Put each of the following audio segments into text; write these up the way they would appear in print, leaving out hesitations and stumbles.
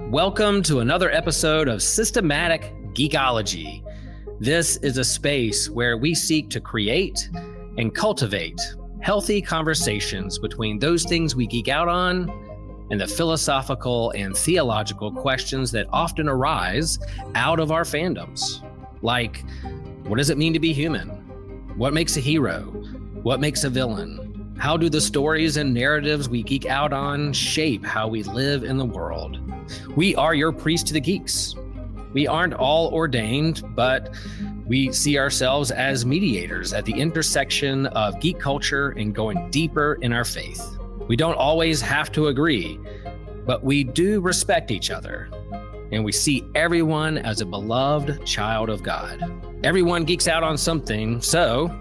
Welcome to another episode of Systematic Geekology. This is a space where we seek to create and cultivate healthy conversations between those things we geek out on and the philosophical and theological questions that often arise out of our fandoms. Like, what does it mean to be human? What makes a hero? What makes a villain? How do the stories and narratives we geek out on shape how we live in the world? We are your priest to the geeks. We aren't all ordained, but we see ourselves as mediators at the intersection of geek culture and going deeper in our faith. We don't always have to agree, but we do respect each other, and we see everyone as a beloved child of God. Everyone geeks out on something, so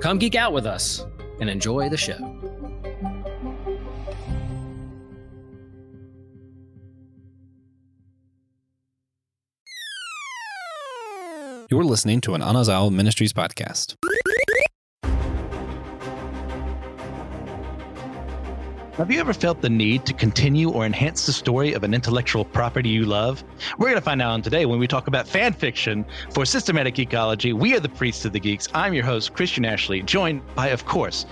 come geek out with us and enjoy the show. You're listening to an Anazao Ministries podcast. Have you ever felt the need to continue or enhance the story of an intellectual property you love? We're going to find out on today when we talk about fan fiction for Systematic Geekology. We are the priests of the geeks. I'm your host, Christian Ashley, joined by, of course,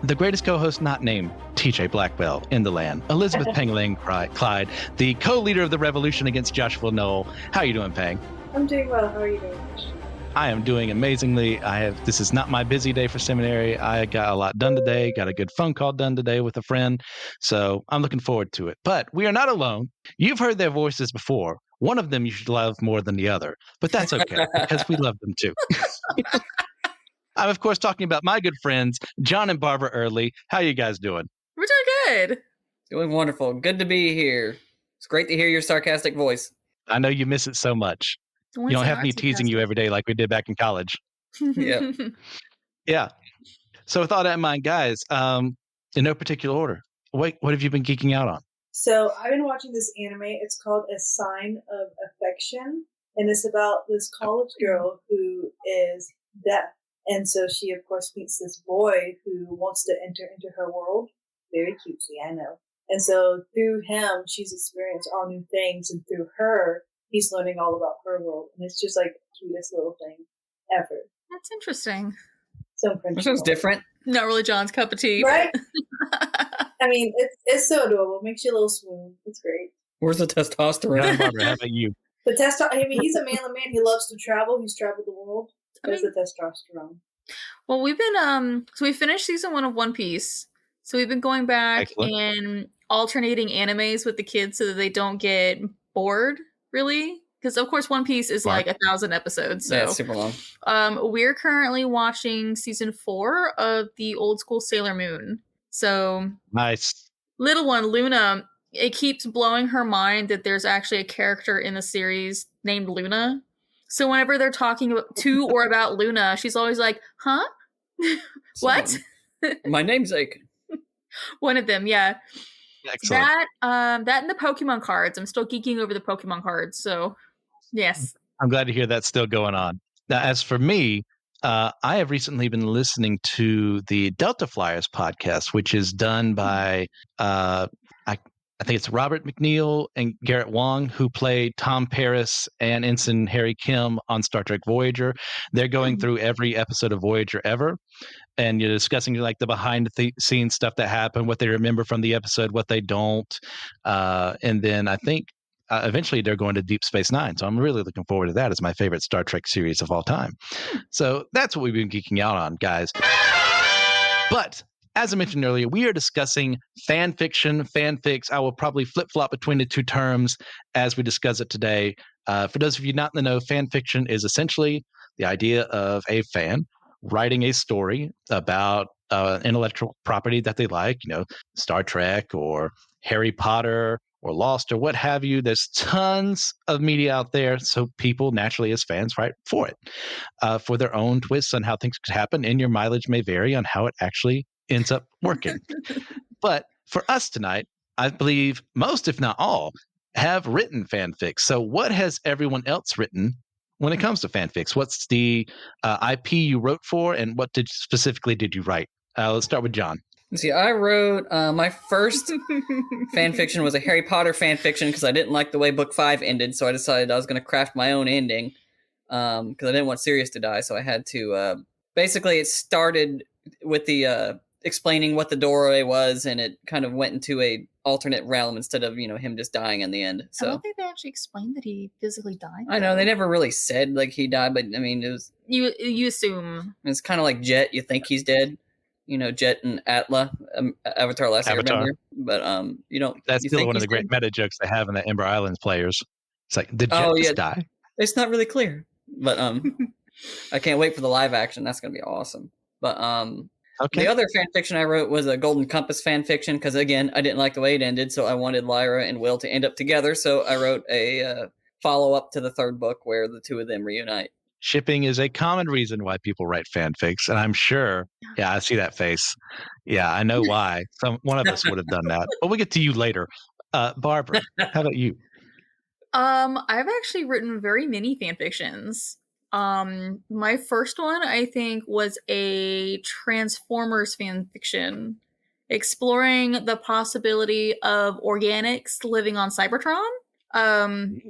the greatest co-host not named TJ Blackwell in the land, Elizabeth Pengling Clyde, the co-leader of the revolution against Joshua Knoll. How are you doing, Peng? I'm doing well. How are you doing, Christian? I am doing amazingly. This is not my busy day for seminary. I got a lot done today, got a good phone call done today with a friend. So I'm looking forward to it. But we are not alone. You've heard their voices before. One of them you should love more than the other, but that's okay because we love them too. I'm, of course, talking about my good friends, John and Barbara Erdely. How are you guys doing? We're doing good. Doing wonderful. Good to be here. It's great to hear your sarcastic voice. I know you miss it so much. You don't have me teasing you every day like we did back in college. Yeah. Yeah. So with all that in mind, guys, in no particular order, what have you been geeking out on? So I've been watching this anime. It's called A Sign of Affection. And it's about this college girl who is deaf. And so she, of course, meets this boy who wants to enter into her world. Very cutesy, I know. And so through him, she's experienced all new things. And through her, he's learning all about her world. And it's just like the cutest little thing ever. That's interesting. That sounds different. Not really John's cup of tea. Right? I mean, it's so adorable. It makes you a little swoon. It's great. Where's the testosterone? Barbara, how about you? I mean, he's a manly man. He loves to travel. He's traveled the world. There's the testosterone. Well, we've been, so we finished season 1 of One Piece. So we've been going back Excellent. and alternating animes with the kids so that they don't get bored, really. Because, of course, One Piece is like 1,000 episodes. So Yeah, it's super long. We're currently watching season 4 of the old school Sailor Moon. So Nice. little one, Luna, it keeps blowing her mind that there's actually a character in the series named Luna. So whenever they're talking to or about Luna, she's always like, huh? What? My namesake. One of them, yeah. Excellent. That and the Pokemon cards. I'm still geeking over the Pokemon cards, so yes. I'm glad to hear that's still going on. Now, as for me, I have recently been listening to the Delta Flyers podcast, which is done by I think it's Robert McNeil and Garrett Wang, who played Tom Paris and Ensign Harry Kim on Star Trek Voyager. They're going through every episode of Voyager ever, and you're discussing like the behind the scenes stuff that happened, what they remember from the episode, what they don't, and then I think eventually they're going to Deep Space Nine. So I'm really looking forward to that. It's my favorite Star Trek series of all time. So that's what we've been geeking out on, guys. But as I mentioned earlier, we are discussing fan fiction, fanfics. I will probably flip-flop between the two terms as we discuss it today. For those of you not in the know, fan fiction is essentially the idea of a fan writing a story about intellectual property that they like, Star Trek or Harry Potter or Lost or what have you. There's tons of media out there, so people naturally as fans write for it, for their own twists on how things could happen, and your mileage may vary on how it actually ends up working. But for us tonight, I believe most, if not all, have written fanfics. So what has everyone else written when it comes to fanfics? What's the IP you wrote for, and what specifically did you write? Let's start with John. See, I wrote my first fan fiction was a Harry Potter fan fiction because I didn't like the way book 5 ended, so I decided I was going to craft my own ending because I didn't want Sirius to die, so I had to... basically, it started with the explaining what the doorway was, and it kind of went into a alternate realm instead of, him just dying in the end. So I don't think they actually explained that he physically died. I know, they never really said, like, he died, but, I mean, You assume. it's kind of like Jet. You think he's dead. Jet and Atla, Avatar Last Airbender. But you don't. That's you still think one of he's the great dead? meta jokes they have in the Ember Islands players. It's like, did Jet just die? It's not really clear, but I can't wait for the live action. That's gonna be awesome. But Okay. the other fan fiction I wrote was a Golden Compass fan fiction because again I didn't like the way it ended, so I wanted Lyra and Will to end up together. So I wrote a follow up to the third book where the two of them reunite. Shipping is a common reason why people write fanfics, and I'm sure. Yeah, I see that face. Yeah, I know why. One of us would have done that, but we'll get to you later. Barbara, how about you? I've actually written very many fan fictions. My first one I think was a Transformers fan fiction exploring the possibility of organics living on Cybertron.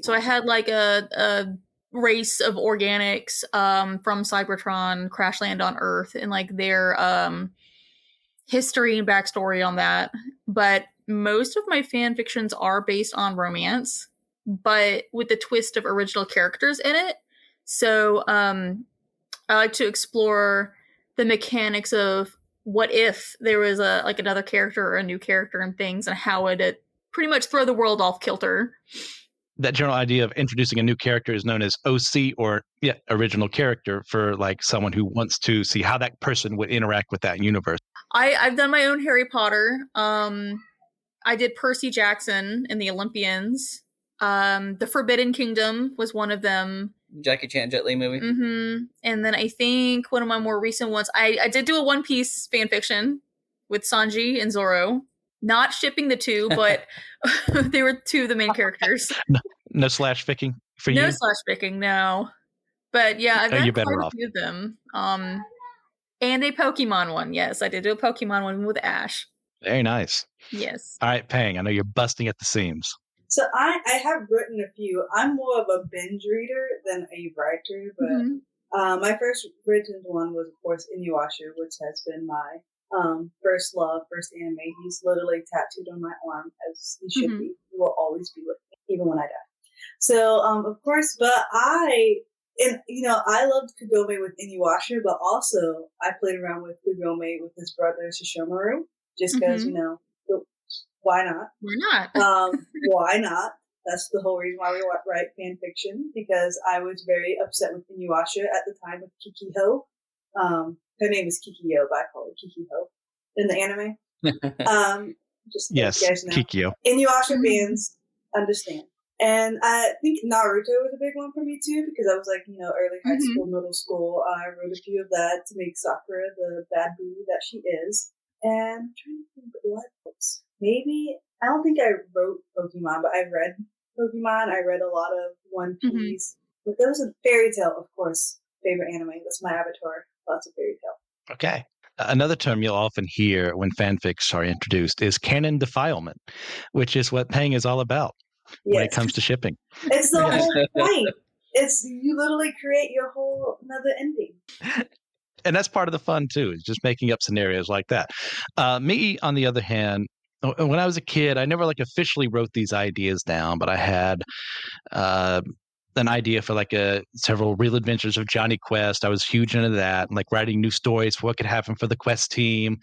So I had like a race of organics from Cybertron crash land on Earth and like their history and backstory on that. But most of my fan fictions are based on romance, but with the twist of original characters in it. So I like to explore the mechanics of what if there was another character or a new character and things, and how would it pretty much throw the world off kilter. That general idea of introducing a new character is known as OC, or original character, for like someone who wants to see how that person would interact with that universe. I've done my own Harry Potter. I did Percy Jackson in the Olympians. The Forbidden Kingdom was one of them. Jackie Chan Jet Li movie. Mm-hmm. And then I think one of my more recent ones, I did do a One Piece fan fiction with Sanji and Zoro. Not shipping the two, but they were two of the main characters. No slash ficking for you? No slash ficking, no. But yeah, I've done quite a few of them. And a Pokemon one, yes. I did do a Pokemon one with Ash. Very nice. Yes. All right, Pang, I know you're busting at the seams. So I have written a few. I'm more of a binge reader than a writer, but my first written one was, of course, Inuyasha, which has been my first love, first anime. He's literally tattooed on my arm, as he should be. He will always be with me, even when I die. So, of course, but I loved Kagome with Inuyasha, but also I played around with Kagome with his brother Shishomaru, just because, why not? Why not? Why not? That's the whole reason why we write fan fiction, because I was very upset with Inuyasha at the time with Kikiho. Her name is Kikiyo, but I call her Kikiho in the anime. Just yes, you guys know. Kikyo. Inuyasha fans understand. And I think Naruto was a big one for me too, because I was like, early high school, middle school. I wrote a few of that to make Sakura the bad boo that she is. And I'm trying to think what books. Maybe, I don't think I wrote Pokemon, but I read Pokemon. I read a lot of One Piece. But there was a Fairy Tail, of course, favorite anime. That's my avatar. Lots of Fairy Tail. Okay. Another term you'll often hear when fanfics are introduced is canon defilement, which is what Pang is all about when it comes to shipping. It's the whole point. It's you literally create your whole another ending. And that's part of the fun too, is just making up scenarios like that. Me, on the other hand, when I was a kid, I never officially wrote these ideas down, but I had an idea for several real adventures of Johnny Quest. I was huge into that, and writing new stories for what could happen for the Quest team.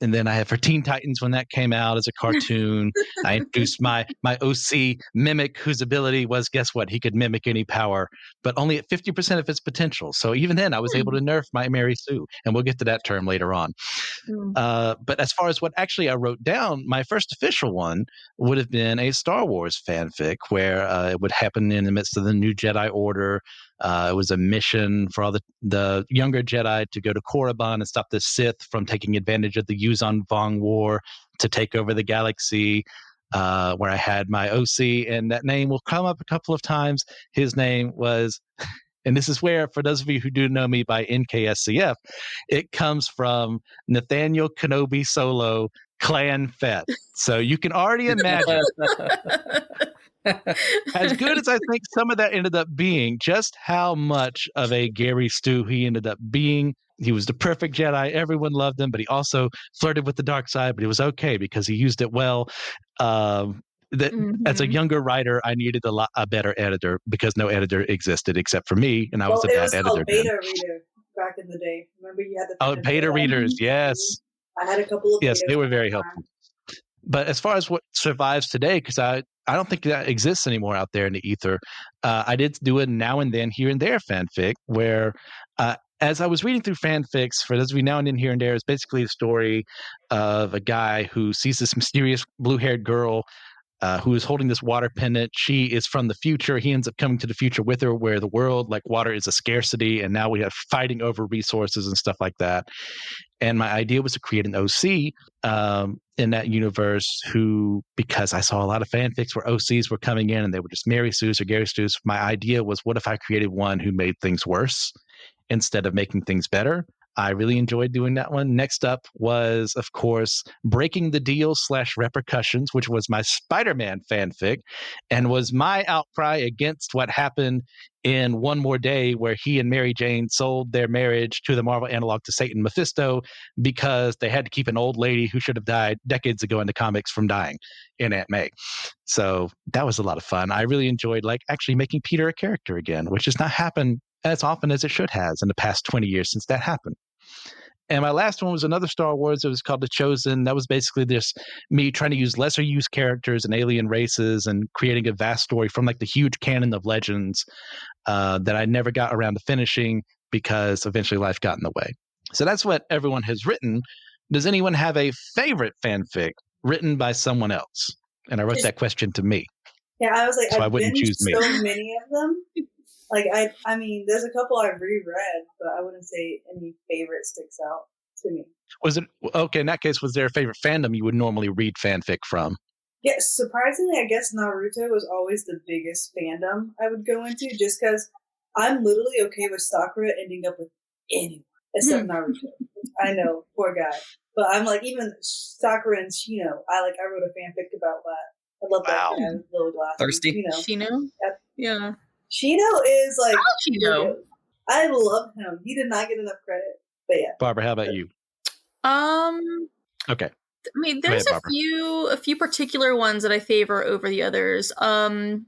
And then I had for Teen Titans when that came out as a cartoon. I introduced my OC Mimic, whose ability was, guess what? He could mimic any power, but only at 50% of its potential. So even then, I was able to nerf my Mary Sue, and we'll get to that term later on. But as far as what actually I wrote down, my first official one would have been a Star Wars fanfic where it would happen in the midst of the new Jedi Order. It was a mission for all the younger Jedi to go to Korriban and stop the Sith from taking advantage of the Yuzan Vong War to take over the galaxy, where I had my OC, and that name will come up a couple of times. His name was And this is where, for those of you who do know me by NKSCF, it comes from Nathaniel Kenobi Solo Clan Fett. So you can already imagine, as good as I think some of that ended up being, just how much of a Gary Stu he ended up being. He was the perfect Jedi. Everyone loved him, but he also flirted with the dark side, but it was okay because he used it well. As a younger writer, I needed a better editor because no editor existed except for me, and I was a bad editor. It was called beta reader back in the day. Remember, you had the beta readers. Yes, I had a couple of. Yes, they were very helpful. But as far as what survives today, because I don't think that exists anymore out there in the ether, I did do a now and then, here and there fanfic where. As I was reading through fanfics, for those of you now and then, here and there, is basically a story of a guy who sees this mysterious blue-haired girl who is holding this water pendant. She is from the future. He ends up coming to the future with her, where the world, like water, is a scarcity, and now we have fighting over resources and stuff like that. And my idea was to create an OC in that universe who, because I saw a lot of fanfics where OCs were coming in and they were just Mary Sue's or Gary Stu's, my idea was, what if I created one who made things worse instead of making things better? I really enjoyed doing that one. Next up was, of course, Breaking the Deal / Repercussions, which was my Spider-Man fanfic and was my outcry against what happened in One More Day, where he and Mary Jane sold their marriage to the Marvel analog to Satan Mephisto because they had to keep an old lady who should have died decades ago in the comics from dying in Aunt May. So that was a lot of fun. I really enjoyed actually making Peter a character again, which has not happened as often as it should has in the past 20 years since that happened. And my last one was another Star Wars. It was called The Chosen. That was basically just me trying to use lesser used characters and alien races and creating a vast story from the huge canon of legends that I never got around to finishing because eventually life got in the way. So that's what everyone has written. Does anyone have a favorite fanfic written by someone else? And I wrote that question to me. Yeah, I was like, so I I've wouldn't choose me. So many of them. I mean, there's a couple I've reread, but I wouldn't say any favorite sticks out to me. Was it okay? In that case, was there a favorite fandom you would normally read fanfic from? Yes, surprisingly, I guess Naruto was always the biggest fandom I would go into, just because I'm literally okay with Sakura ending up with anyone except Naruto. I know, poor guy, but I'm even Sakura and Shino. I wrote a fanfic about that. I love that guy with little glasses. Thirsty. Shino? Yeah. Shino is Shino. I love him. He did not get enough credit. But yeah. Barbara, how about you? Okay. I mean, there's a few particular ones that I favor over the others. The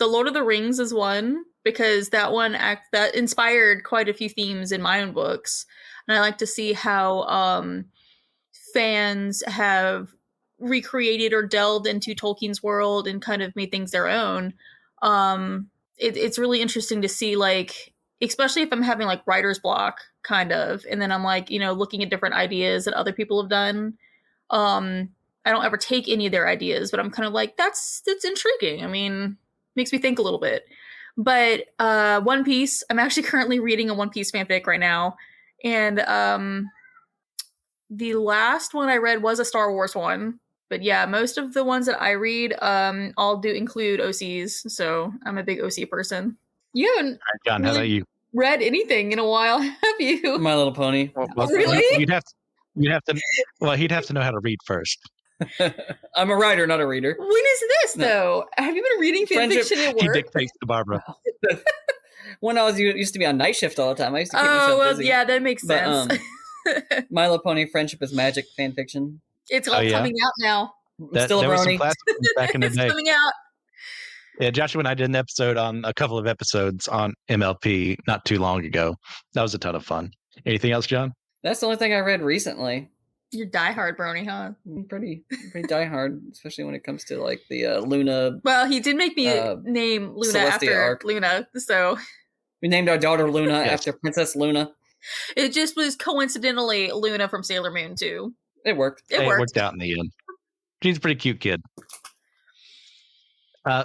Lord of the Rings is one because that one that inspired quite a few themes in my own books, and I like to see how fans have recreated or delved into Tolkien's world and kind of made things their own. It's really interesting to see, especially if I'm having writer's block, kind of, and then I'm looking at different ideas that other people have done. I don't ever take any of their ideas, but I'm kind of that's intriguing. I mean, makes me think a little bit. But One Piece, I'm actually currently reading a One Piece fanfic right now, and the last one I read was a Star Wars one. But yeah, most of the ones that I read all do include OCs, so I'm a big OC person. You haven't John, how about you? Read anything in a while, have you? My Little Pony. Well, really? He'd have to. Well, he'd have to know how to read first. I'm a writer, not a reader. When is this though? Have you been reading fanfiction at work? He dictates to Barbara. When I used to be on night shift all the time, I used to keep myself busy. Yeah, that makes sense. My Little Pony Friendship is Magic fanfiction. It's all coming out now. Still a brony. Back in the it's day. coming out. Yeah, Joshua and I did a couple of episodes on MLP not too long ago. That was a ton of fun. Anything else, John? That's the only thing I read recently. You're diehard brony, huh? I'm pretty diehard, especially when it comes to the Luna. Well, he did make me name Luna Celestia after arc. Luna, so We named our daughter Luna after Princess Luna. it just was coincidentally Luna from Sailor Moon too. It worked. It worked. It worked out in the end. She's a pretty cute kid.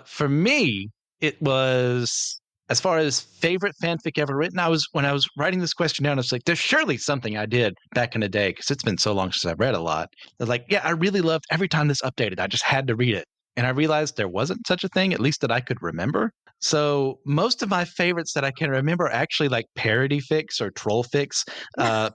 For me, it was, as far as favorite fanfic ever written, when I was writing this question down, I was like, there's surely something I did back in the day, because it's been so long since I've read a lot. I was I really loved every time this updated. I just had to read it. And I realized there wasn't such a thing, at least that I could remember. So most of my favorites that I can remember are actually like parody fics or troll fics.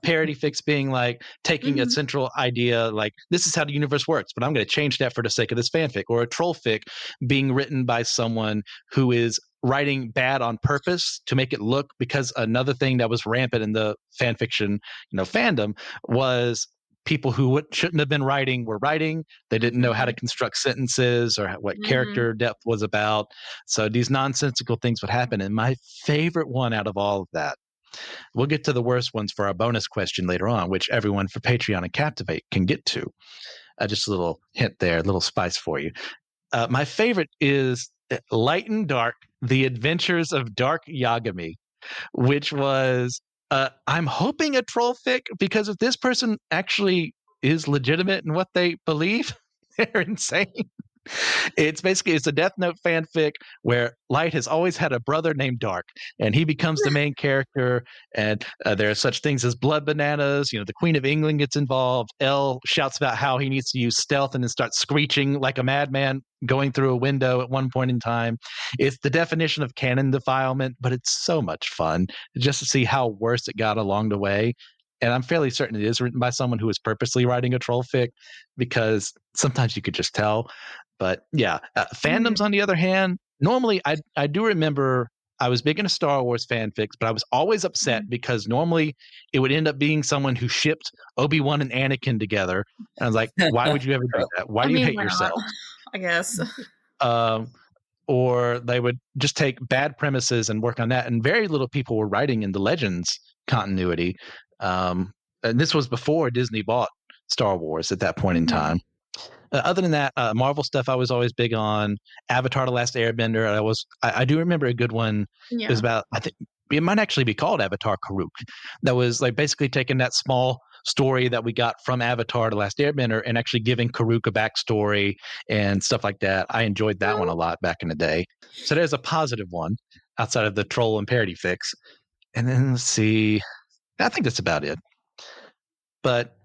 Parody fics being like taking a Mhm. central idea, like this is how the universe works, but I'm going to change that for the sake of this fanfic. Or a troll fic being written by someone who is writing bad on purpose to make it look, because another thing that was rampant in the fan fiction, fandom was people who shouldn't have been writing were writing. They didn't know how to construct sentences or what character depth was about. So these nonsensical things would happen. And my favorite one out of all of that, we'll get to the worst ones for our bonus question later on, which everyone for Patreon and Captivate can get to. Just a little hint there, a little spice for you. My favorite is Light and Dark, The Adventures of Dark Yagami, which was, I'm hoping a troll fic, because if this person actually is legitimate in what they believe, they're insane. It's a Death Note fanfic where Light has always had a brother named Dark, and he becomes the main character. And there are such things as blood bananas. The Queen of England gets involved. L shouts about how he needs to use stealth and then starts screeching like a madman going through a window at one point in time. It's the definition of canon defilement, but it's so much fun just to see how worse it got along the way. And I'm fairly certain it is written by someone who is purposely writing a troll fic, because sometimes you could just tell. But yeah, fandoms, on the other hand, normally I do remember I was big into Star Wars fanfics, but I was always upset because normally it would end up being someone who shipped Obi-Wan and Anakin together. And I was like, why would you ever do that? Why do you hate why not? yourself? I guess. Or they would just take bad premises and work on that. And very little people were writing in the Legends continuity. And this was before Disney bought Star Wars at that point in time. Other than that, Marvel stuff I was always big on. Avatar: The Last Airbender. I do remember a good one. Yeah. It was about, I think it might actually be called Avatar Karuk. That was like basically taking that small story that we got from Avatar: The Last Airbender and actually giving Karuk a backstory and stuff like that. I enjoyed that one a lot back in the day. So there's a positive one outside of the troll and parody fix. And then let's see. I think that's about it. But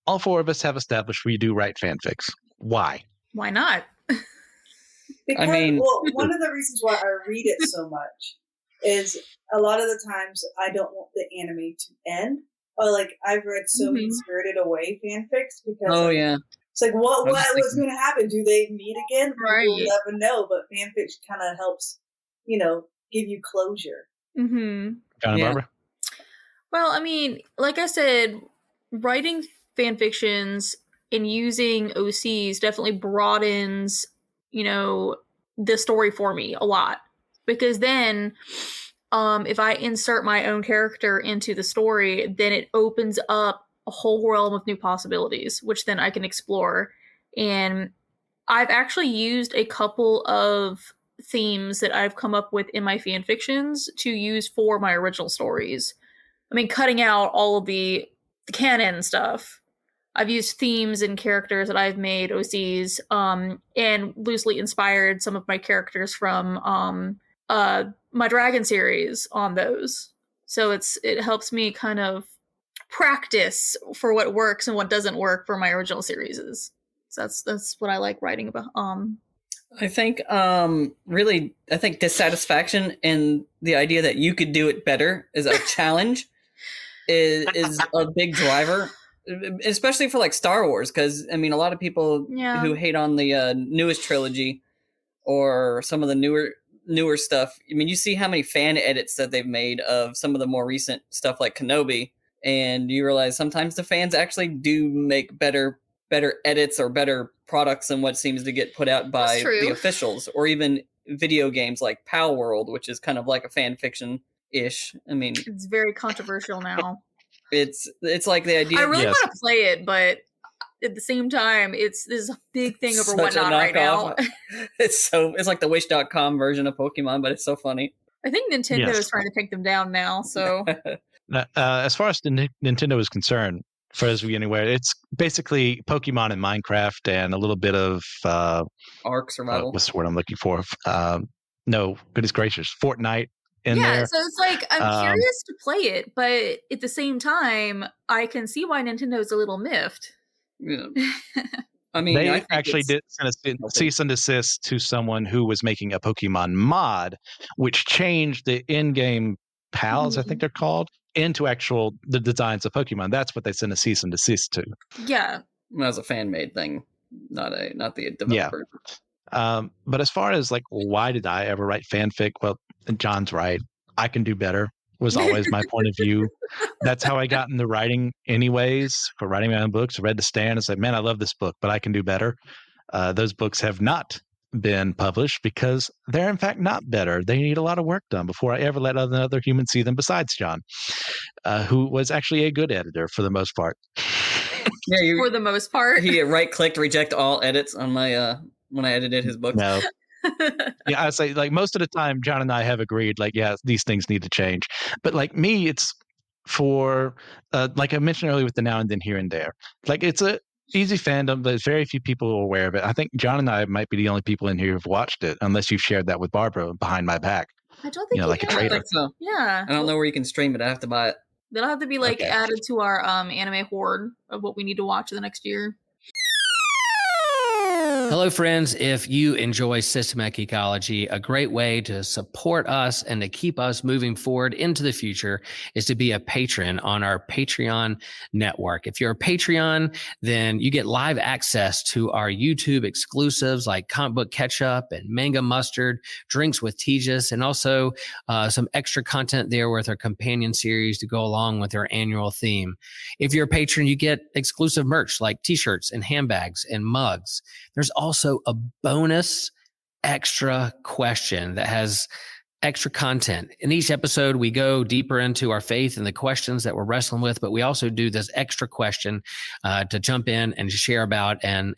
all four of us have established we do write fanfics. Why? Why not? Because, one of the reasons why I read it so much is a lot of the times I don't want the anime to end. Or like I've read so many Spirited Away fanfics because it's like what was going to happen? Do they meet again? Right. We'll never know. But fanfics kind of helps, give you closure. Mm-hmm. John and Barbara? Well, I mean, like I said, writing fan fictions and using OCs definitely broadens, the story for me a lot. Because then if I insert my own character into the story, then it opens up a whole realm of new possibilities, which then I can explore. And I've actually used a couple of themes that I've come up with in my fan fictions to use for my original stories. I mean, cutting out all of the canon stuff. I've used themes and characters that I've made OCs, and loosely inspired some of my characters from my Dragon series on those. So it helps me kind of practice for what works and what doesn't work for my original series. So that's what I like writing about. I think dissatisfaction and the idea that you could do it better is a challenge is a big driver, especially for like Star Wars, because I mean a lot of people who hate on the newest trilogy or some of the newer stuff. I mean, you see how many fan edits that they've made of some of the more recent stuff like Kenobi, and you realize sometimes the fans actually do make better edits or better products than what seems to get put out by the officials, or even video games like Pal World, which is kind of like a fan fiction ish. I mean, it's very controversial now. It's like the idea. I really want to play it, but at the same time, this is a big thing over Whatnot right now. It's like the Wish.com version of Pokemon, but it's so funny. I think Nintendo is trying to take them down now. So, as far as Nintendo is concerned, for those of you anywhere, it's basically Pokemon and Minecraft and a little bit of Ark Survival. What's the word I'm looking for? No, goodness gracious, Fortnite. In there. So it's like I'm curious to play it, but at the same time, I can see why Nintendo's a little miffed. Yeah. I mean, I They think actually it's- did send a cease and desist to someone who was making a Pokemon mod, which changed the in-game pals, I think they're called, into the designs of Pokemon. That's what they sent a cease and desist to. Yeah. That was a fan made thing, not the Yeah. developer. But as far as like, why did I ever write fanfic? Well, John's right. I can do better was always my point of view. That's how I got into writing anyways, for writing my own books. I read The Stand and said, man, I love this book, but I can do better. Those books have not been published because they're in fact not better. They need a lot of work done before I ever let another human see them besides John, who was actually a good editor for the most part. Yeah, For the most part. he right-clicked reject all edits on my when I edited his books. No. Yeah, I say like most of the time, John and I have agreed like, yeah, these things need to change. But like me, it's for like I mentioned earlier with the now and then here and there. Like it's a easy fandom. There's very few people aware of it. I think John and I might be the only people in here who've watched it, unless you've shared that with Barbara behind my back. I don't think like a I traitor. think so. Yeah. I don't know where you can stream it. I have to buy it. That'll have to be like Okay. added to our anime horde of what we need to watch the next year. Hello, friends. If you enjoy Systematic Geekology, a great way to support us and to keep us moving forward into the future is to be a patron on our Patreon network. If you're a Patreon, then you get live access to our YouTube exclusives like Comic Book Ketchup and Manga Mustard, Drinks with Tejas, and also some extra content there with our companion series to go along with our annual theme. If you're a patron, you get exclusive merch like t-shirts and handbags and mugs. There's also a bonus extra question that has extra content. In each episode, we go deeper into our faith and the questions that we're wrestling with, but we also do this extra question to jump in and share about, and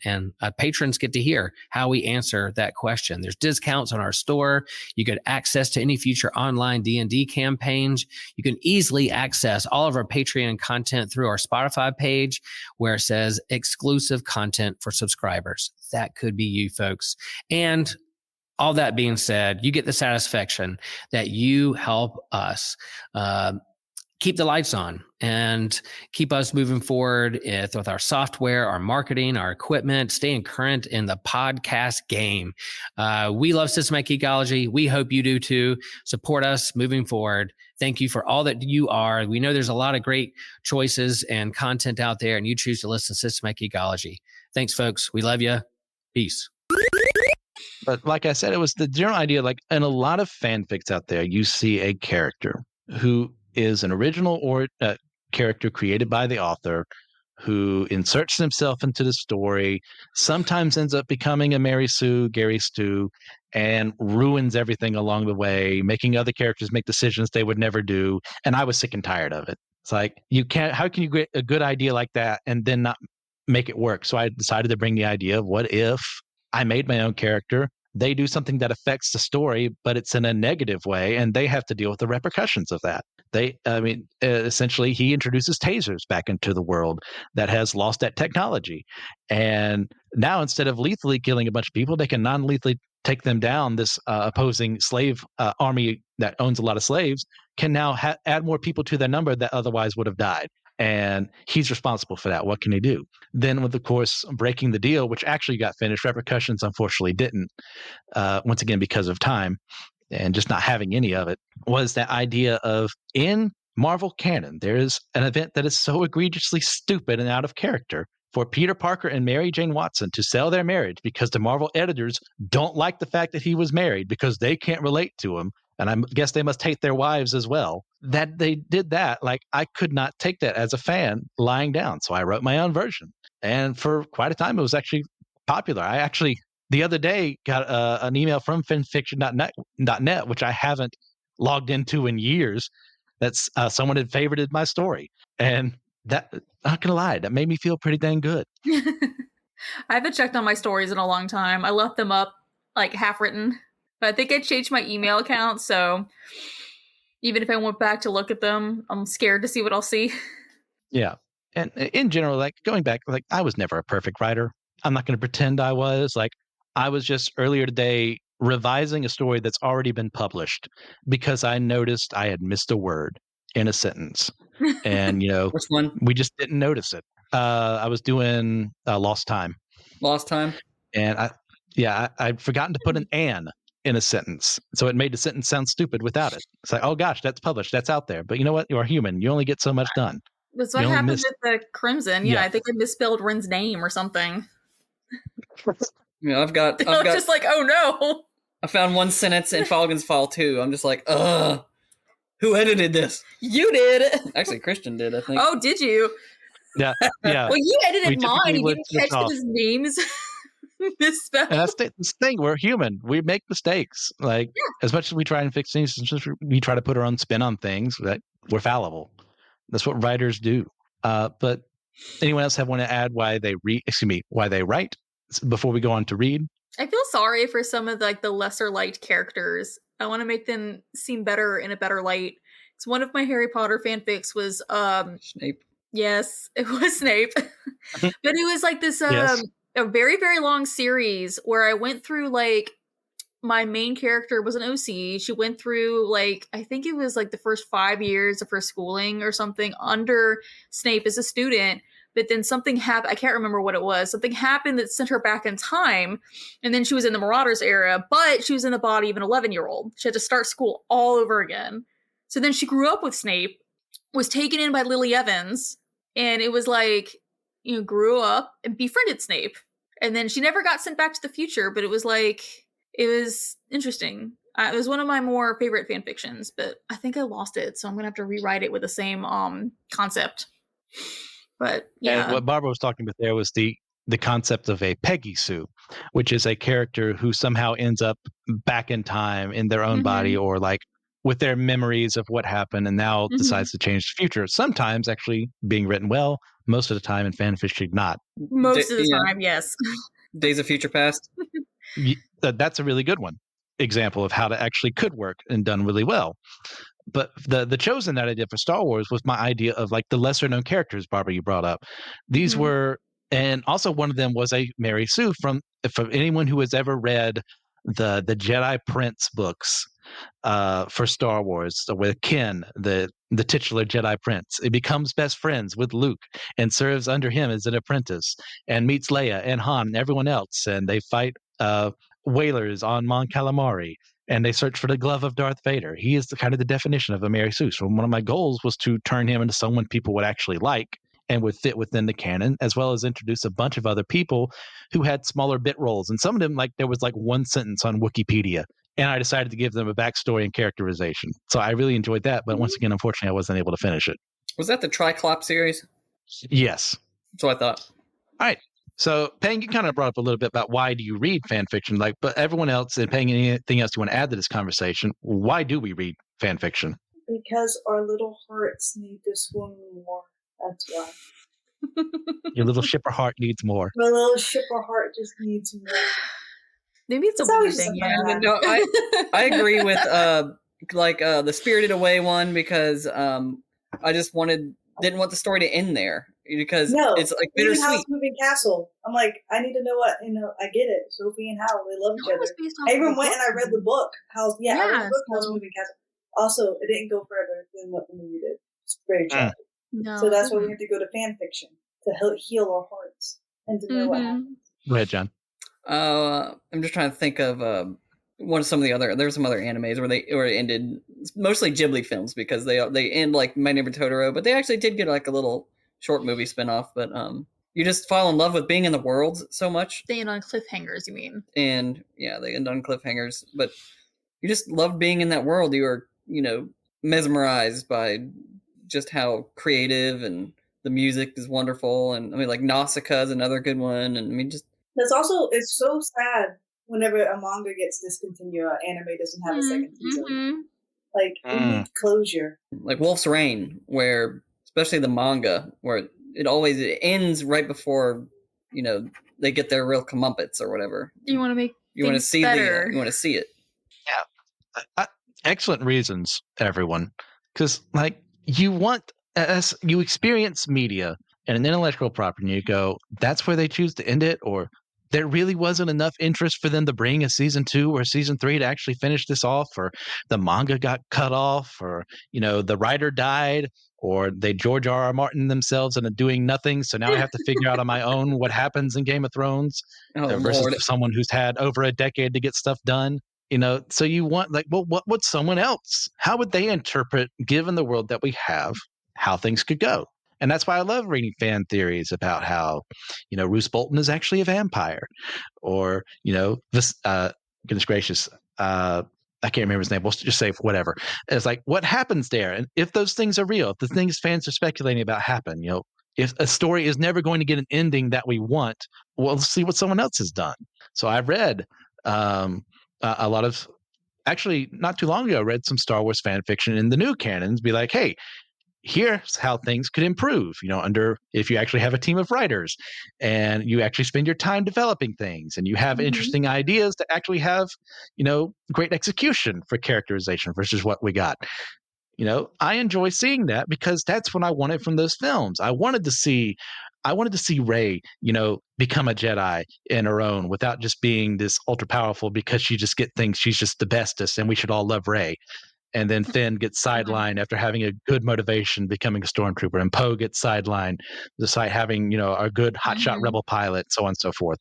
patrons get to hear how we answer that question. There's discounts on our store. You get access to any future online D&D campaigns. You can easily access all of our Patreon content through our Spotify page where it says exclusive content for subscribers. That could be you folks. And all that being said, you get the satisfaction that you help us keep the lights on and keep us moving forward with our software, our marketing, our equipment, staying current in the podcast game. We love Systematic Geekology. We hope you do too. Support us moving forward. Thank you for all that you are. We know there's a lot of great choices and content out there, and you choose to listen to Systematic Geekology. Thanks, folks. We love you. Peace. But like I said, it was the general idea, like in a lot of fanfics out there, you see a character who is an original or character created by the author who inserts himself into the story, sometimes ends up becoming a Mary Sue, Gary Stu, and ruins everything along the way, making other characters make decisions they would never do. And I was sick and tired of it. It's like, how can you get a good idea like that and then not make it work? So I decided to bring the idea of what if I made my own character, they do something that affects the story, but it's in a negative way, and they have to deal with the repercussions of that. Essentially, he introduces tasers back into the world that has lost that technology. And now instead of lethally killing a bunch of people, they can non-lethally take them down. This opposing slave army that owns a lot of slaves can now add more people to their number that otherwise would have died. And he's responsible for that. What can he do? Then with, of course, breaking the deal, which actually got finished, repercussions unfortunately didn't, once again, because of time and just not having any of it, was that idea of in Marvel canon, there is an event that is so egregiously stupid and out of character for Peter Parker and Mary Jane Watson to sell their marriage because the Marvel editors don't like the fact that he was married because they can't relate to him. And I guess they must hate their wives as well, that they did that. Like, I could not take that as a fan lying down. So I wrote my own version. And for quite a time, it was actually popular. I actually, the other day, got an email from fanfiction.net, which I haven't logged into in years, that's someone had favorited my story. And that, not going to lie, that made me feel pretty dang good. I haven't checked on my stories in a long time. I left them up like half written. But I think I changed my email account, so even if I went back to look at them, I'm scared to see what I'll see. Yeah. And in general, like going back, like I was never a perfect writer. I'm not going to pretend I was. Like I was just earlier today revising a story that's already been published because I noticed I had missed a word in a sentence. And, Which one? we just didn't notice it. I was doing Lost Time. Lost time. And I'd forgotten to put an "an" in a sentence, so it made the sentence sound stupid without it. It's like, oh gosh, that's published, that's out there. But you know what? You are human. You only get so much done. That's You what only happened missed- with the Crimson. Yeah, Yeah. I think I misspelled Ren's name or something. I've got Just like, oh no. I found one sentence in Falcon's Fall 2. I'm just like, ugh. Who edited this? You did. Actually, Christian did, I think. Oh, did you? Yeah. Well, you We edited mine. typically You would didn't switch catch that off. his name's misspelled. And that's the thing. We're human. We make mistakes. Like, as much as we try and fix things, as much as we try to put our own spin on things, that we're fallible. That's what writers do. But anyone else want to add why they write before we go on to read? I feel sorry for some of the lesser liked characters. I want to make them seem better in a better light. It's one of my Harry Potter fanfics was Snape. Yes, it was Snape. But it was like this Yes. a very, very long series where I went through my main character was an OC. She went through I think it was the first 5 years of her schooling or something under Snape as a student. But then something happened. I can't remember what it was. Something happened that sent her back in time. And then she was in the Marauders era, but she was in the body of an 11-year-old. She had to start school all over again. So then she grew up with Snape, was taken in by Lily Evans, and it was grew up and befriended Snape. And then she never got sent back to the future, but it was interesting. It was one of my more favorite fan fictions, but I think I lost it, so I'm gonna have to rewrite it with the same concept. But yeah, And what Barbara was talking about there was the concept of a Peggy Sue, which is a character who somehow ends up back in time in their own body, or with their memories of what happened, and now decides to change the future. Sometimes actually being written well, most of the time in fanfiction not. most of the time, yes. Days of Future Past. That's a really good one example of how it actually could work and done really well. But the Chosen that I did for Star Wars was my idea of the lesser known characters, Barbara, you brought up. These were, and also one of them was a Mary Sue from anyone who has ever read the Jedi Prince books for Star Wars, with Ken, the titular Jedi Prince. He becomes best friends with Luke and serves under him as an apprentice, and meets Leia and Han and everyone else, and they fight whalers on Mon Calamari, and they search for the glove of Darth Vader. He is the definition of a Mary Sue. So one of my goals was to turn him into someone people would actually like and would fit within the canon, as well as introduce a bunch of other people who had smaller bit roles. And some of them, there was one sentence on Wikipedia, and I decided to give them a backstory and characterization. So I really enjoyed that. But once again, unfortunately, I wasn't able to finish it. Was that the Triclop series? Yes. That's what I thought. All right. So, Peng, you kind of brought up a little bit about why do you read fan fiction? But everyone else, and Peng, anything else you want to add to this conversation? Why do we read fan fiction? Because our little hearts need to swim more. That's why. Your little shipper heart needs more. My little shipper heart just needs more. maybe it's a It's weird always thing. something Yeah, like No, I agree with the Spirited Away one, because I just didn't want the story to end there, because it's even bittersweet. House Moving Castle. I'm I need to know what, I get it. Sophie and Hal, they love each It other. was based off I of even a went and I book. read the book. I read the book, House so- Moving Castle. Also, it didn't go further than what the movie did. It's very tragic. No, So that's why it we have to go to fan fiction to heal our hearts and to know what happened. Go ahead, John. I'm just trying to think of some of the other. There's some other animes where it ended, mostly Ghibli films, because they end like My Neighbor Totoro, but they actually did get a little short movie spinoff. But you just fall in love with being in the world so much, They end on cliffhangers, you mean? and yeah, they end on cliffhangers. But you just love being in that world. You are mesmerized by just how creative, and the music is wonderful. And Nausicaa is another good one. And just It's so sad whenever a manga gets discontinued, anime doesn't have a second season. It needs closure. like Wolf's Rain, where especially the manga, where it ends right before they get their real comeuppance or whatever. You want to make You want to things see better. you want to see it. Excellent reasons, everyone. Because, you experience media and an intellectual property, and you go, that's where they choose to end it, or there really wasn't enough interest for them to bring a season 2 or season 3 to actually finish this off, or the manga got cut off, or the writer died. or they George R.R. Martin themselves and are doing nothing. So now I have to figure out on my own what happens in Game of Thrones versus Lord. someone who's had over a decade to get stuff done. So you want well, what would someone else? How would they interpret, given the world that we have, how things could go? And that's why I love reading fan theories about how, Roose Bolton is actually a vampire, or this. Goodness gracious, I can't remember his name. We'll just say whatever. It's like, what happens there? And if those things are real, if the things fans are speculating about happen, if a story is never going to get an ending that we want, well, let's see what someone else has done. So I've read a lot of, actually not too long ago, I read some Star Wars fan fiction in the new canons, be like, hey, here's how things could improve, if you actually have a team of writers and you actually spend your time developing things and you have interesting ideas to actually have, great execution for characterization versus what we got. I enjoy seeing that because that's what I wanted from those films. I wanted to see Rey, become a Jedi in her own without just being this ultra powerful because she just get things. She's just the bestest and we should all love Rey. And then Finn gets sidelined after having a good motivation, becoming a stormtrooper, and Poe gets sidelined despite having, a good hotshot rebel pilot, so on and so forth.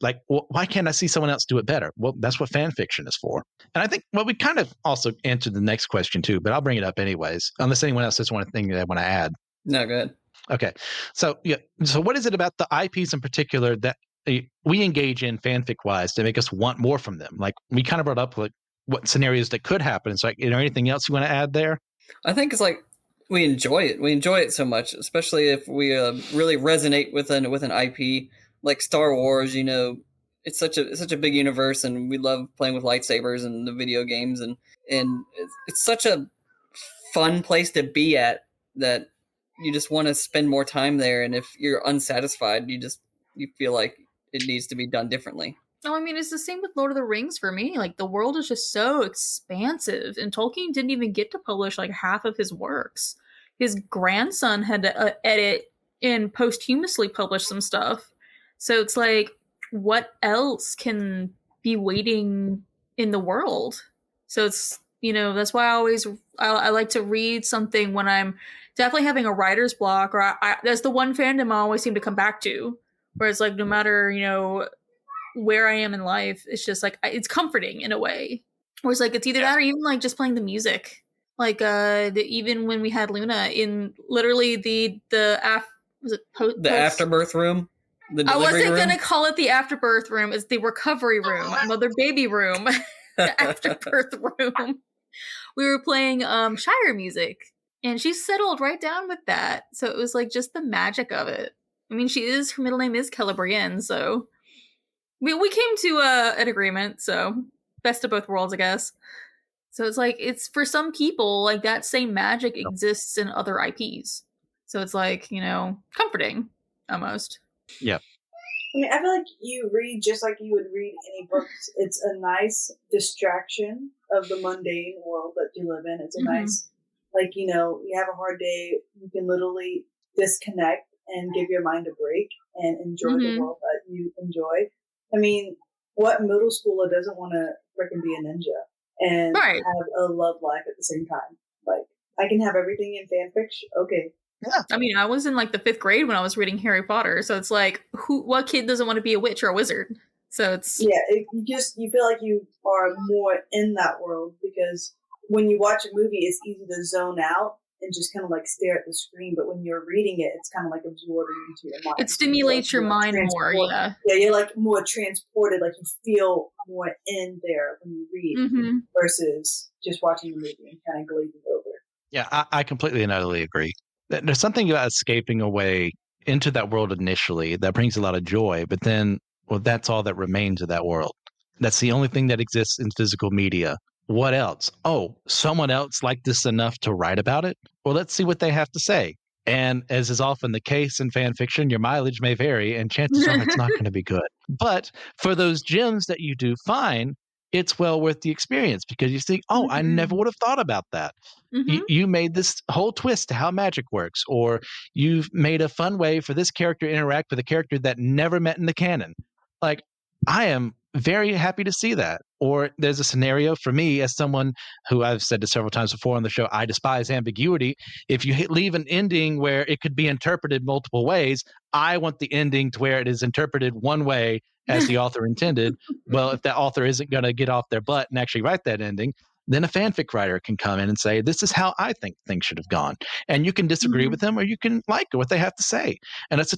Like, why can't I see someone else do it better? Well, that's what fan fiction is for. And I think, we kind of also answered the next question too, but I'll bring it up anyways, unless anyone else has one thing they want to add. No, good. Okay. So, So what is it about the IPs in particular that we engage in fanfic wise to make us want more from them? Like, we kind of brought up what scenarios that could happen. It's like, anything else you want to add there? I think it's like we enjoy it. We enjoy it so much, especially if we really resonate with an IP like Star Wars. It's such a big universe, and we love playing with lightsabers and the video games, and it's such a fun place to be at that you just want to spend more time there. And if you're unsatisfied, you feel like it needs to be done differently. No, I mean, it's the same with Lord of the Rings for me. Like, the world is just so expansive, and Tolkien didn't even get to publish like half of his works. His grandson had to edit and posthumously publish some stuff. So it's like, what else can be waiting in the world? So it's, that's why I like to read something when I'm definitely having a writer's block, or that's the one fandom I always seem to come back to, where it's like, no matter, where I am in life, it's just like, it's comforting in a way. Or it's like, it's either that or even like just playing the music. Like even when we had Luna in literally the afterbirth room. I wasn't gonna call it the afterbirth room. It's the recovery room, mother baby room, the afterbirth room. We were playing Shire music, and she settled right down with that. So it was like just the magic of it. I mean, her middle name is Celebrienne, so we came to an agreement. So best of both worlds, I guess. So it's like, it's for some people, like that same magic exists in other IPs. So it's like, comforting almost. Yeah. I mean, I feel like you read just like you would read any books. It's a nice distraction of the mundane world that you live in. It's a nice, like, you have a hard day, you can literally disconnect and give your mind a break and enjoy the world that you enjoy. I mean, what middle schooler doesn't want to freaking be a ninja and have a love life at the same time? Like, I can have everything in fanfiction. Okay. Yeah. I mean, I was in like the 5th grade when I was reading Harry Potter, so it's like, what kid doesn't want to be a witch or a wizard? So it's you feel like you are more in that world, because when you watch a movie, it's easy to zone out and just kind of like stare at the screen. But when you're reading it, it's kind of like absorbing into your mind. It stimulates your mind more. Yeah. Yeah, you're like more transported. Like you feel more in there when you read versus just watching the movie and kind of glazing over. Yeah, I completely and utterly agree. There's something about escaping away into that world initially that brings a lot of joy, but then, that's all that remains of that world. That's the only thing that exists in physical media. What else? Oh, someone else liked this enough to write about it? Well, let's see what they have to say. And as is often the case in fan fiction, your mileage may vary, and chances are it's not going to be good. But for those gems that you do find, it's well worth the experience, because you think, I never would have thought about that. You made this whole twist to how magic works, or you've made a fun way for this character to interact with a character that never met in the canon. Like, I am very happy to see that. Or there's a scenario for me, as someone who I've said this several times before on the show, I despise ambiguity. If you leave an ending where it could be interpreted multiple ways, I want the ending to where it is interpreted one way as the author intended. Well, if that author isn't going to get off their butt and actually write that ending, then a fanfic writer can come in and say, this is how I think things should have gone. And you can disagree with them, or you can like what they have to say. And that's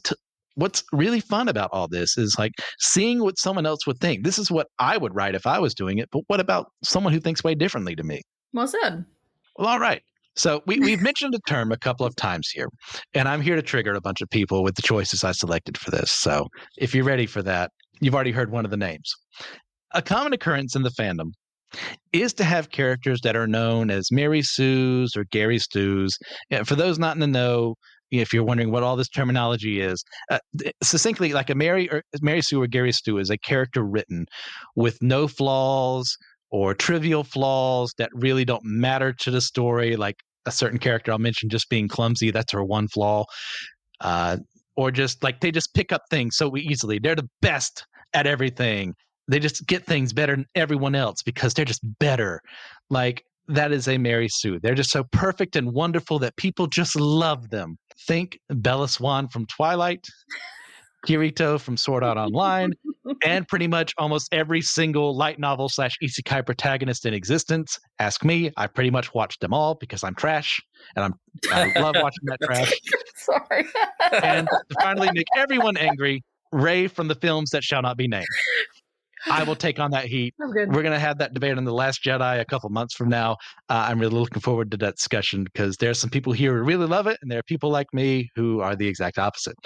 what's really fun about all this is like seeing what someone else would think. This is what I would write if I was doing it, but what about someone who thinks way differently to me? Well said. Well, all right. So we've mentioned a term a couple of times here, and I'm here to trigger a bunch of people with the choices I selected for this. So if you're ready for that, you've already heard one of the names. A common occurrence in the fandom is to have characters that are known as Mary Sues or Gary Stews. For those not in the know, if you're wondering what all this terminology is, succinctly, like a Mary Sue or Gary Stew is a character written with no flaws or trivial flaws that really don't matter to the story, like a certain character I'll mention just being clumsy, that's her one flaw. Or just like they just pick up things so easily. They're the best at everything. They just get things better than everyone else because they're just better. Like that is a Mary Sue. They're just so perfect and wonderful that people just love them. Think Bella Swan from Twilight, Kirito from Sword Art Online, and pretty much almost every single light novel / isekai protagonist in existence. Ask me, I pretty much watched them all because I'm trash, and I love watching that trash. Sorry. And to finally make everyone angry, Rey from the films that shall not be named. I will take on that heat. We're going to have that debate on The Last Jedi a couple months from now. I'm really looking forward to that discussion because there are some people here who really love it, and there are people like me who are the exact opposite.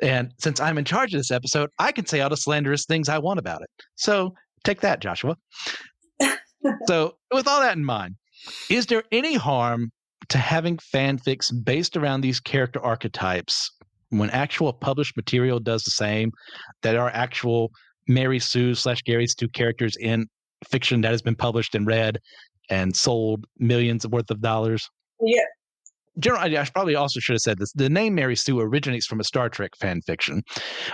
And since I'm in charge of this episode, I can say all the slanderous things I want about it. So take that, Joshua. So with all that in mind, is there any harm to having fanfics based around these character archetypes when actual published material does the same, that are actual Mary Sue / Gary Stew characters in fiction that has been published and read and sold millions worth of dollars? Yeah. Generally, I probably also should have said this. The name Mary Sue originates from a Star Trek fan fiction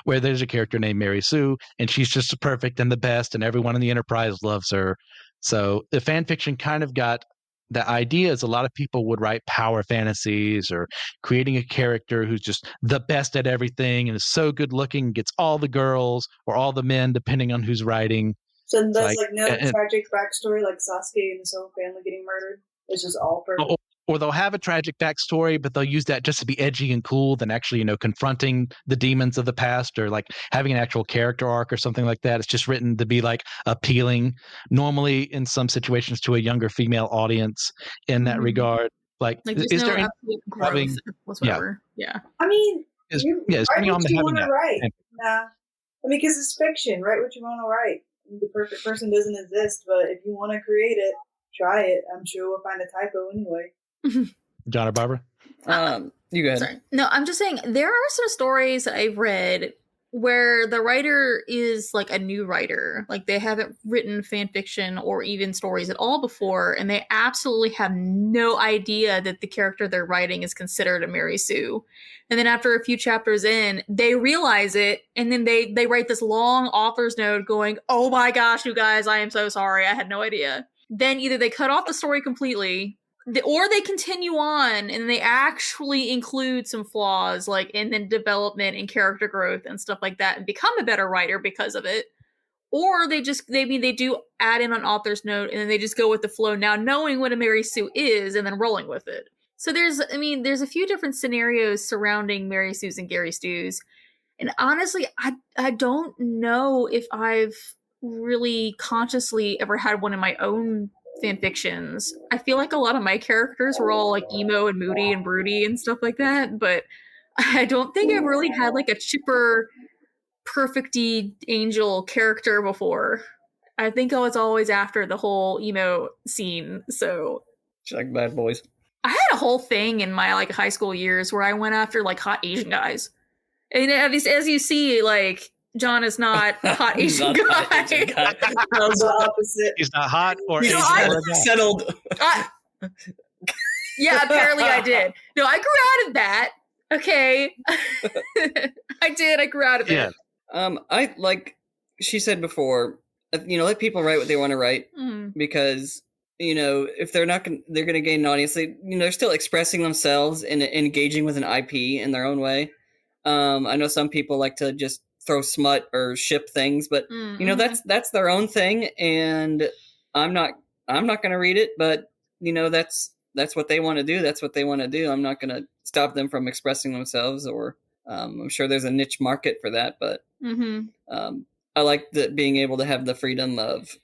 where there's a character named Mary Sue, and she's just perfect and the best, and everyone in the Enterprise loves her. So the fan fiction kind of got the idea is a lot of people would write power fantasies or creating a character who's just the best at everything and is so good looking, gets all the girls or all the men, depending on who's writing. So there's like no tragic backstory like Sasuke and his whole family getting murdered. It's just all perfect. Or they'll have a tragic backstory, but they'll use that just to be edgy and cool than actually, confronting the demons of the past or like having an actual character arc or something like that. It's just written to be like appealing, normally in some situations to a younger female audience in that regard. Like is there any growth whatsoever? Yeah. I mean, is write what you want to write. Nah. I mean, because it's fiction. Write what you want to write. The perfect person doesn't exist, but if you want to create it, try it. I'm sure we'll find a typo anyway. John or Barbara? You go ahead. Sorry. No, I'm just saying there are some stories I've read where the writer is like a new writer. Like they haven't written fan fiction or even stories at all before, and they absolutely have no idea that the character they're writing is considered a Mary Sue. And then after a few chapters in, they realize it, and then they write this long author's note going, "Oh my gosh, you guys, I am so sorry. I had no idea." Then either they cut off the story completely, or they continue on and they actually include some flaws like in the development and character growth and stuff like that and become a better writer because of it. Or they do add in an author's note and then they just go with the flow now knowing what a Mary Sue is and then rolling with it. So there's a few different scenarios surrounding Mary Sues and Gary Stews. And honestly, I don't know if I've really consciously ever had one in my own fan fictions. I feel like a lot of my characters were all like emo and moody and broody and stuff like that, but I don't think I've really had like a chipper, perfecty angel character before. I think I was always after the whole emo scene, so like Bad Boys. I had a whole thing in my like high school years where I went after like hot Asian guys, and as you see, like John is not a hot Asian guy. That's the opposite. He's not hot or He's settled. Yeah, apparently I did. No, I grew out of that. Okay. I did. I grew out of it. I like she said before, let people write what they want to write, because if they're not they're going to gain an audience. They're still expressing themselves and engaging with an IP in their own way. I know some people like to just throw smut or ship things, but that's their own thing, and I'm not going to read it, but that's what they want to do. That's what they want to do. I'm not going to stop them from expressing themselves, or I'm sure there's a niche market for that, but I like being able to have the freedom of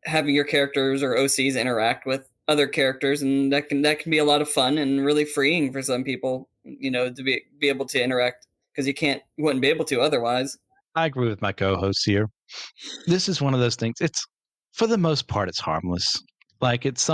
having your characters or OCs interact with other characters, and that can be a lot of fun and really freeing for some people, to be able to interact, because you wouldn't be able to otherwise. I agree with my co-hosts here. This is one of those things. It's, for the most part, it's harmless. Like, it's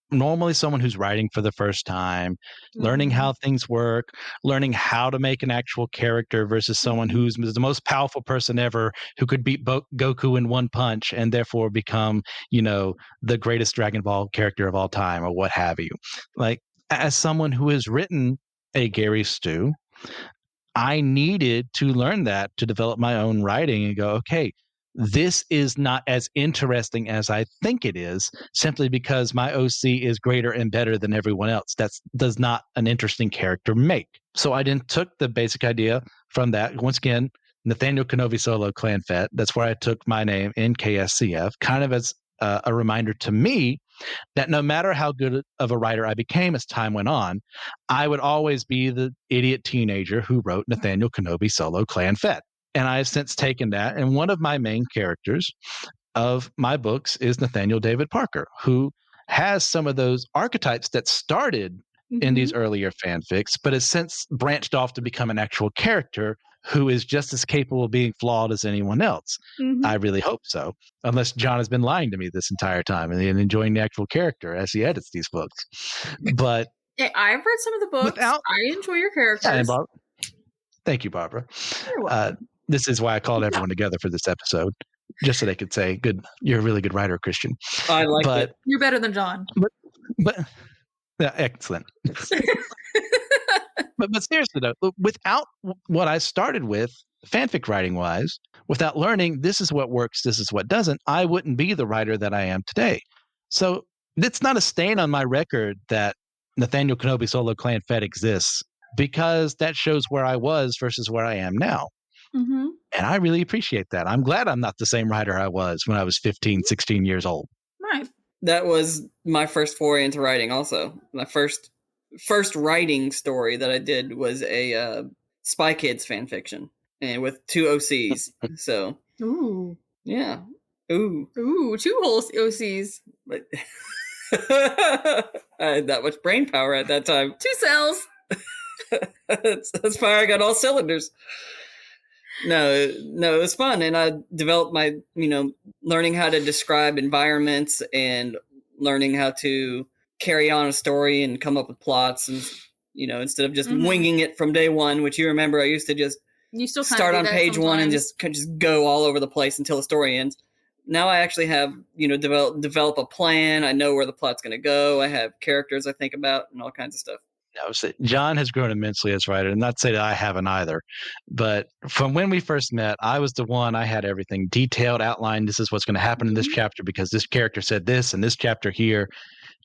normally someone who's writing for the first time, learning how things work, learning how to make an actual character, versus someone who's the most powerful person ever, who could beat Goku in one punch and therefore become, the greatest Dragon Ball character of all time, or what have you. Like, as someone who has written a Gary Stu, I needed to learn that to develop my own writing and go, okay, this is not as interesting as I think it is, simply because my OC is greater and better than everyone else. That does not an interesting character make. So I then took the basic idea from that. Once again, Nathaniel Kenobi Solo Clan Fett. That's where I took my name in KSCF, kind of as a reminder to me that no matter how good of a writer I became as time went on, I would always be the idiot teenager who wrote Nathaniel Kenobi Solo Clan Fett. And I have since taken that, and one of my main characters of my books is Nathaniel David Parker, who has some of those archetypes that started in these earlier fanfics, but has since branched off to become an actual character who is just as capable of being flawed as anyone else. I really hope so, unless John has been lying to me this entire time and enjoying the actual character as he edits these books. But hey, I've read some of the books. I enjoy your characters. Thank you, Barbara. This is why I called everyone together for this episode, just so they could say, "Good, you're a really good writer, Christian." I like it. You're better than John. But yeah, excellent. But seriously though, without what I started with, fanfic writing wise, without learning this is what works, this is what doesn't, I wouldn't be the writer that I am today. So it's not a stain on my record that Nathaniel Kenobi Solo Clan Fett exists, because that shows where I was versus where I am now. And I really appreciate that. I'm glad I'm not the same writer I was when I was 15, 16 years old. Right. That was my first foray into writing also. My first writing story that I did was a Spy Kids fan fiction, and with 2 OCs. So, yeah. Two whole OCs. But I had that much brain power at that time. 2 cells. That's why I got all cylinders. No, it was fun, and I developed my, learning how to describe environments and learning how to carry on a story and come up with plots, and instead of just winging it from day one, which you remember I used to just start on page 1 and just go all over the place until the story ends. Now I actually have, develop a plan. I know where the plot's going to go. I have characters I think about and all kinds of stuff. John has grown immensely as a writer, and not to say that I haven't either. But from when we first met, I was the one, I had everything detailed, outlined. This is what's going to happen in this chapter because this character said this and this chapter here.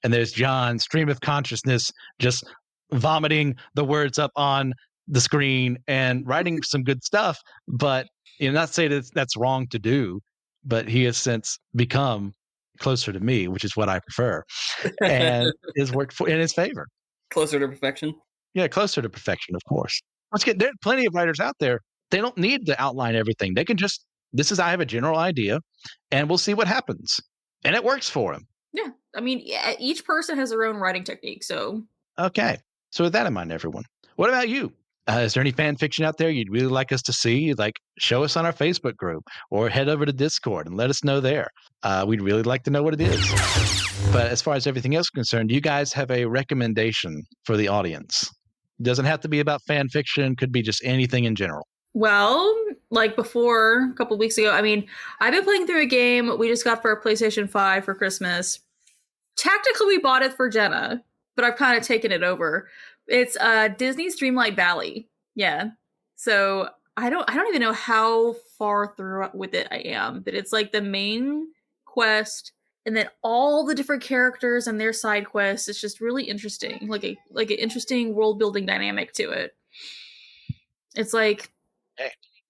And there's John, stream of consciousness, just vomiting the words up on the screen and writing some good stuff. But not to say that that's wrong to do, but he has since become closer to me, which is what I prefer, and has worked in his favor. Closer to perfection? Yeah, closer to perfection, of course. There are plenty of writers out there. They don't need to outline everything. They can just, I have a general idea, and we'll see what happens. And it works for them. Yeah. I mean, each person has their own writing technique, so. Okay. So with that in mind, everyone, what about you? Is there any fan fiction out there you'd really like us to see? Like, show us on our Facebook group or head over to Discord and let us know there. We'd really like to know what it is. But as far as everything else is concerned, do you guys have a recommendation for the audience? It doesn't have to be about fan fiction. Could be just anything in general. Well, like before, a couple weeks ago, I mean, I've been playing through a game we just got for our PlayStation 5 for Christmas. Technically, we bought it for Jenna, but I've kind of taken it over. It's Disney's Dreamlight Valley. Yeah. So I don't even know how far through with it I am, but it's like the main quest and then all the different characters and their side quests. It's just really interesting, like an interesting world building dynamic to it. It's like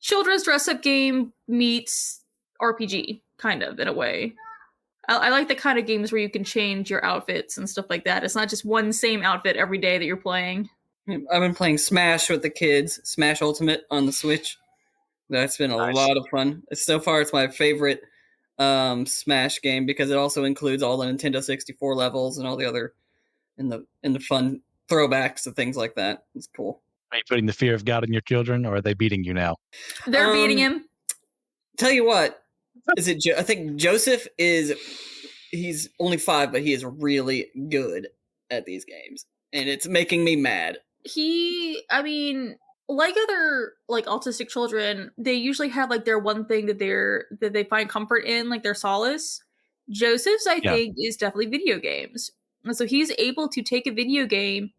children's dress up game meets RPG, kind of, in a way. I like the kind of games where you can change your outfits and stuff like that. It's not just one same outfit every day that you're playing. I've been playing Smash with the kids, Smash Ultimate on the Switch. That's been a lot of fun. So far, it's my favorite Smash game because it also includes all the Nintendo 64 levels and all the other and the fun throwbacks to things like that. It's cool. Are you putting the fear of God in your children, or are they beating you now? They're beating him. Tell you what, I think Joseph he's only 5, but he is really good at these games, and it's making me mad. Like other like autistic children, they usually have like their one thing that they find comfort in, like their solace. Joseph's, I think, is definitely video games. And so he's able to take a video game,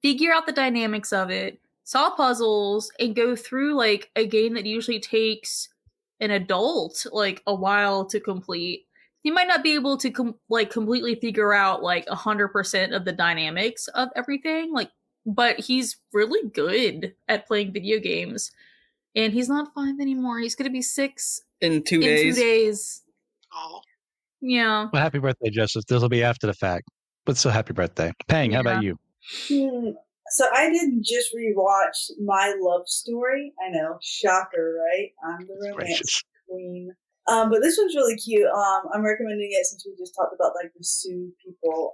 figure out the dynamics of it, solve puzzles, and go through like a game that usually takes an adult like a while to complete. He might not be able to completely figure out like 100% of the dynamics of everything, but he's really good at playing video games. And he's not 5 anymore. He's going to be 6 in 2 days. 2 days. Oh. Yeah. Well, happy birthday, Joseph. This will be after the fact. But still, happy birthday. Pang, how about you? So I didn't just rewatch My Love Story. I know, shocker, right? I'm the romance queen. But this one's really cute. I'm recommending it since we just talked about like the Sioux people.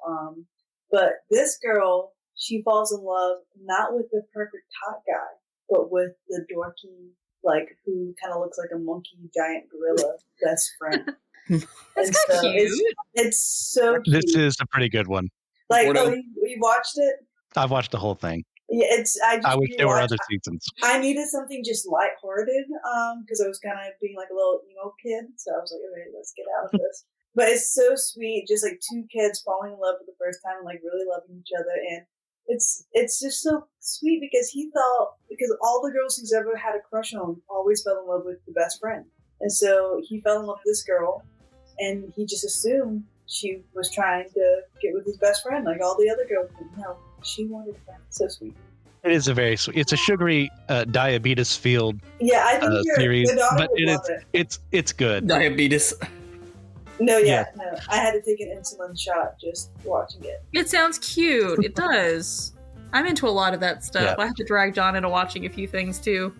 But this girl, she falls in love not with the perfect hot guy, but with the dorky, like who kind of looks like a monkey giant gorilla best friend. That's kind of cute. It's so cute. This is a pretty good one. Like, you watched it? I've watched the whole thing. Yeah, I wish there were other seasons. I needed something just lighthearted, because I was kind of being like a little emo kid, so I was like, okay, let's get out of this. But it's so sweet, just like 2 kids falling in love for the first time and like really loving each other, and it's just so sweet because because all the girls he's ever had a crush on always fell in love with the best friend, and so he fell in love with this girl, and he just assumed she was trying to get with his best friend like all the other girls. No, she wanted a friend. So sweet. It is a very sweet. It's a sugary diabetes field. Yeah, I think series, your daughter but would love it. It's good. Diabetes. No, no. I had to take an insulin shot just watching it. It sounds cute. It does. I'm into a lot of that stuff. Yeah. I have to drag John into watching a few things too.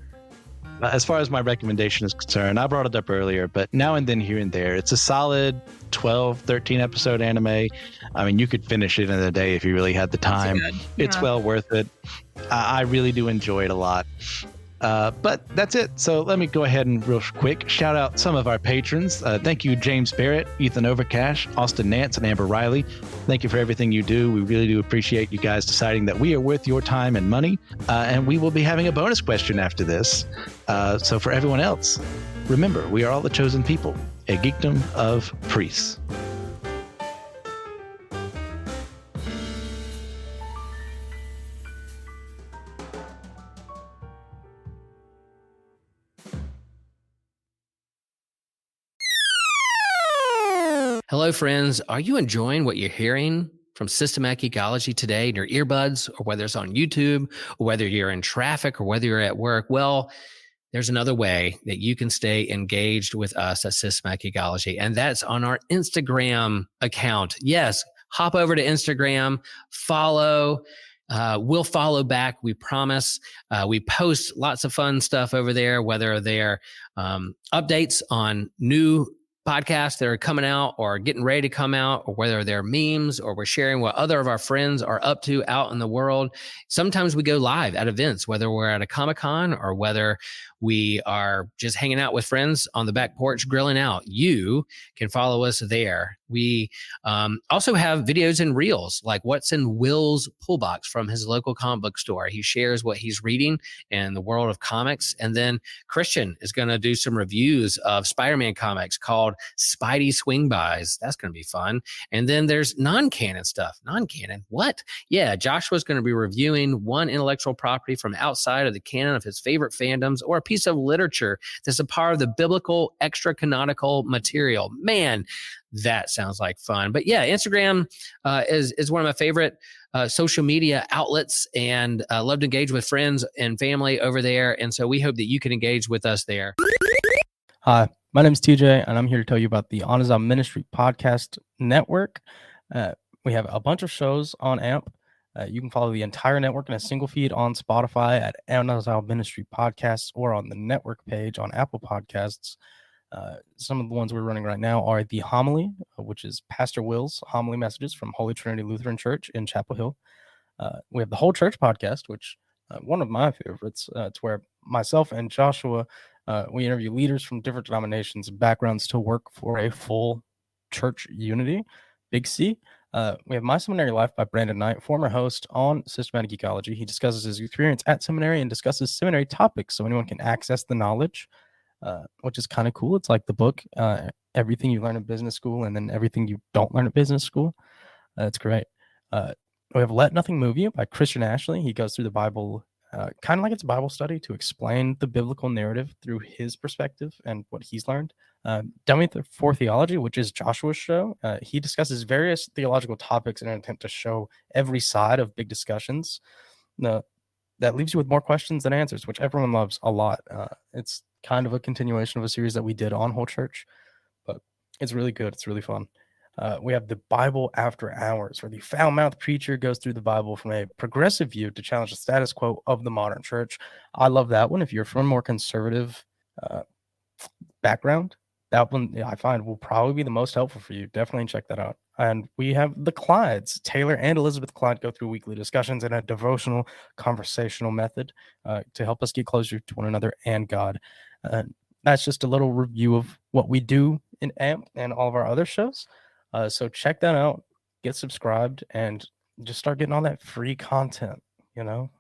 As far as my recommendation is concerned, I brought it up earlier, but now and then here and there, it's a solid 12, 13 episode anime. I mean, you could finish it in a day if you really had the time. It's well worth it. I really do enjoy it a lot. But that's it. So let me go ahead and real quick shout out some of our patrons. Thank you, James Barrett, Ethan Overcash, Austin Nance, and Amber Riley. Thank you for everything you do. We really do appreciate you guys deciding that we are worth your time and money. And we will be having a bonus question after this. So for everyone else, remember, we are all the chosen people, a geekdom of priests. Hello, friends. Are you enjoying what you're hearing from Systematic Geekology today in your earbuds, or whether it's on YouTube, or whether you're in traffic, or whether you're at work? Well, there's another way that you can stay engaged with us at Systematic Geekology, and that's on our Instagram account. Yes, hop over to Instagram, follow. We'll follow back, we promise. We post lots of fun stuff over there, whether they're updates on new podcasts that are coming out or getting ready to come out, or whether they're memes, or we're sharing what other of our friends are up to out in the world. Sometimes we go live at events, whether we're at a Comic-Con or whether we are just hanging out with friends on the back porch grilling out. You can follow us there. We also have videos and reels, like what's in Will's pull box from his local comic book store. He shares what he's reading in the world of comics. And then Christian is going to do some reviews of Spider-Man comics called Spidey Swing Bys. That's going to be fun. And then there's non-canon stuff. Non-canon? What? Yeah, Joshua's going to be reviewing one intellectual property from outside of the canon of his favorite fandoms or piece of literature that's a part of the biblical extra canonical material. Man, that sounds like fun. But yeah, Instagram is one of my favorite social media outlets, and love to engage with friends and family over there. And so we hope that you can engage with us there. Hi, my name is TJ, and I'm here to tell you about the Anazal Ministry Podcast Network. We have a bunch of shows on AMP. You can follow the entire network in a single feed on Spotify at Anazal Ministry Podcasts or on the network page on Apple Podcasts. Some of the ones we're running right now are The Homily, which is Pastor Will's homily messages from Holy Trinity Lutheran Church in Chapel Hill. We have the Whole Church Podcast, which one of my favorites. It's where myself and Joshua, we interview leaders from different denominations and backgrounds to work for a full church unity, Big C. We have My Seminary Life by Brandon Knight, former host on Systematic Geekology. He discusses his experience at seminary and discusses seminary topics so anyone can access the knowledge, which is kind of cool. It's like the book, everything you learn in business school and then everything you don't learn at business school. That's great. We have Let Nothing Move You by Christian Ashley. He goes through the Bible kind of like it's a Bible study to explain the biblical narrative through his perspective and what he's learned. Dummy for Theology, which is Joshua's show. He discusses various theological topics in an attempt to show every side of big discussions. That leaves you with more questions than answers, which everyone loves a lot. It's kind of a continuation of a series that we did on Whole Church, but it's really good. It's really fun. We have the Bible After Hours, where the foul-mouthed preacher goes through the Bible from a progressive view to challenge the status quo of the modern church. I love that one. If you're from a more conservative background, that one I find will probably be the most helpful for you. Definitely check that out. And we have the Clydes. Taylor and Elizabeth Clyde go through weekly discussions in a devotional, conversational method to help us get closer to one another and God. That's just a little review of what we do in AMP and all of our other shows. So check that out, get subscribed, and just start getting all that free content, you know?